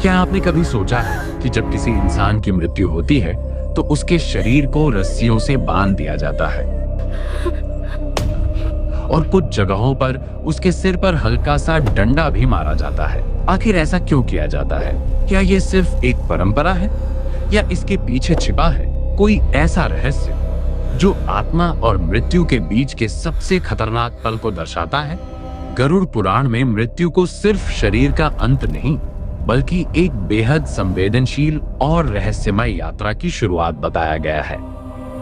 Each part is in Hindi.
क्या आपने कभी सोचा है कि जब किसी इंसान की मृत्यु होती है तो उसके शरीर को रस्सियों से बांध दिया जाता है और कुछ जगहों पर उसके सिर पर हल्का सा डंडा भी मारा जाता है। आखिर ऐसा क्यों किया जाता है? क्या ये सिर्फ एक परंपरा है या इसके पीछे छिपा है कोई ऐसा रहस्य जो आत्मा और मृत्यु के बीच के सबसे खतरनाक पल को दर्शाता है? गरुड़ पुराण में मृत्यु को सिर्फ शरीर का अंत नहीं बल्कि एक बेहद संवेदनशील और रहस्यमय यात्रा की शुरुआत बताया गया है।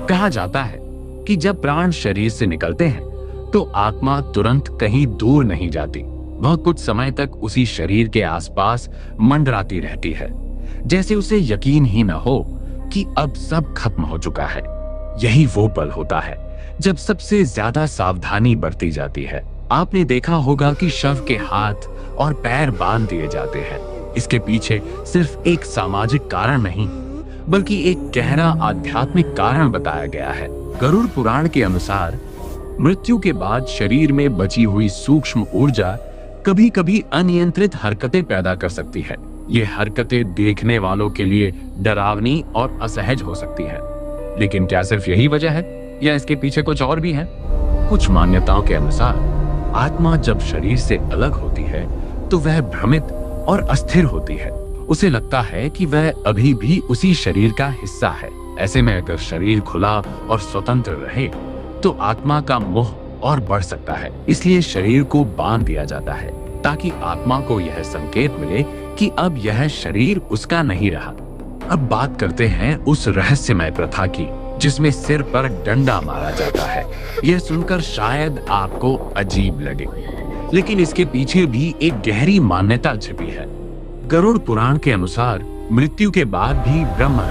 कहा जाता है कि जब प्राण शरीर से निकलते हैं तो आत्मा तुरंत कहीं दूर नहीं जाती, वह कुछ समय तक उसी शरीर के आसपास मंडराती रहती है, जैसे उसे यकीन ही न हो कि अब सब खत्म हो चुका है। यही वो पल होता है जब सबसे ज्यादा सावधानी बरती जाती है। आपने देखा होगा कि शव के हाथ और पैर बांध दिए जाते हैं। इसके पीछे सिर्फ एक सामाजिक कारण नहीं बल्कि एक गहरा आध्यात्मिक कारण बताया गया है। गरुड़ पुराण के अनुसार मृत्यु के बाद शरीर में बची हुई सूक्ष्म ऊर्जा कभी कभी अनियंत्रित हरकतें पैदा कर सकती है। ये हरकतें देखने वालों के लिए डरावनी और असहज हो सकती है। लेकिन क्या सिर्फ यही वजह है या इसके पीछे कुछ और भी है? कुछ मान्यताओं के अनुसार आत्मा जब शरीर से अलग होती है तो वह भ्रमित और अस्थिर होती है। उसे लगता है कि वह अभी भी उसी शरीर का हिस्सा है। ऐसे में अगर शरीर खुला और स्वतंत्र रहे तो आत्मा का मोह और बढ़ सकता है। इसलिए शरीर को बांध दिया जाता है ताकि आत्मा को यह संकेत मिले कि अब यह शरीर उसका नहीं रहा। अब बात करते हैं उस रहस्यमय प्रथा की जिसमें सिर पर डंडा मारा जाता है। यह सुनकर शायद आपको अजीब लगे, लेकिन इसके पीछे भी एक गहरी मान्यता छिपी है। गरुड़ पुराण के अनुसार मृत्यु के बाद भी ब्रह्म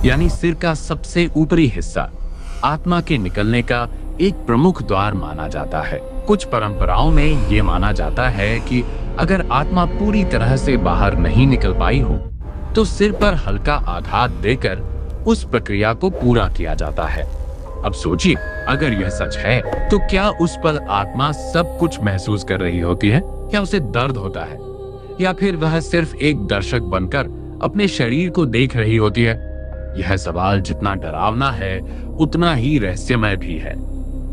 यानी सिर का सबसे ऊपरी हिस्सा आत्मा के निकलने का एक प्रमुख द्वार माना जाता है। कुछ परंपराओं में ये माना जाता है कि अगर आत्मा पूरी तरह से बाहर नहीं निकल पाई हो तो सिर पर हल्का आघात देकर उस प्रक्रिया को पूरा किया जाता है। अब सोचिए, अगर यह सच है तो क्या उस पल आत्मा सब कुछ महसूस कर रही होती है? क्या उसे दर्द होता है या फिर वह सिर्फ एक दर्शक बनकर अपने शरीर को देख रही होती है? यह सवाल जितना डरावना है उतना ही रहस्यमय भी है।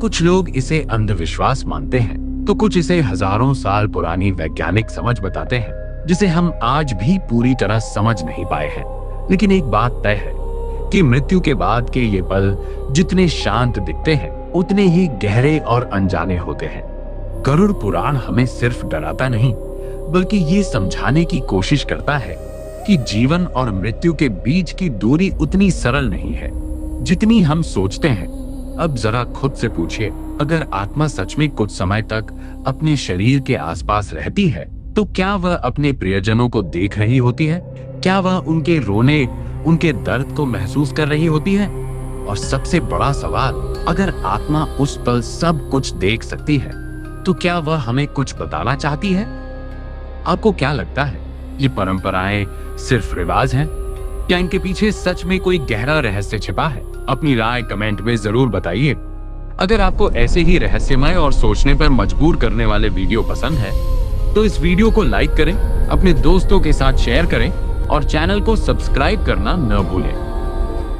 कुछ लोग इसे अंधविश्वास मानते हैं तो कुछ इसे हजारों साल पुरानी वैज्ञानिक समझ बताते हैं जिसे हम आज भी पूरी तरह समझ नहीं पाए हैं। लेकिन एक बात तय है कि मृत्यु के बाद के ये पल जितने शांत दिखते हैं उतने ही गहरे और अनजाने होते हैं। गरुड़ पुराण हमें सिर्फ डराता नहीं बल्कि ये समझाने की कोशिश करता है कि जीवन और मृत्यु के बीच की दूरी उतनी सरल नहीं है जितनी हम सोचते हैं। अब जरा खुद से पूछिए, अगर आत्मा सच में कुछ समय तक अपने शरीर के आसपास रहती है तो क्या वह अपने प्रियजनों को देख रही होती है? क्या वह उनके रोने, उनके दर्द को महसूस कर रही होती है? और सबसे बड़ा सवाल, अगर आत्मा उस पल सब कुछ देख सकती है तो क्या वह हमें कुछ बताना चाहती है? आपको क्या लगता है, ये परंपराएं सिर्फ रिवाज हैं या इनके पीछे सच में कोई गहरा रहस्य छिपा है? अपनी राय कमेंट में जरूर बताइए। अगर आपको ऐसे ही रहस्यमय और सोचने पर मजबूर करने वाले वीडियो पसंद है तो इस वीडियो को लाइक करें, अपने दोस्तों के साथ शेयर करें और चैनल को सब्सक्राइब करना न भूलें।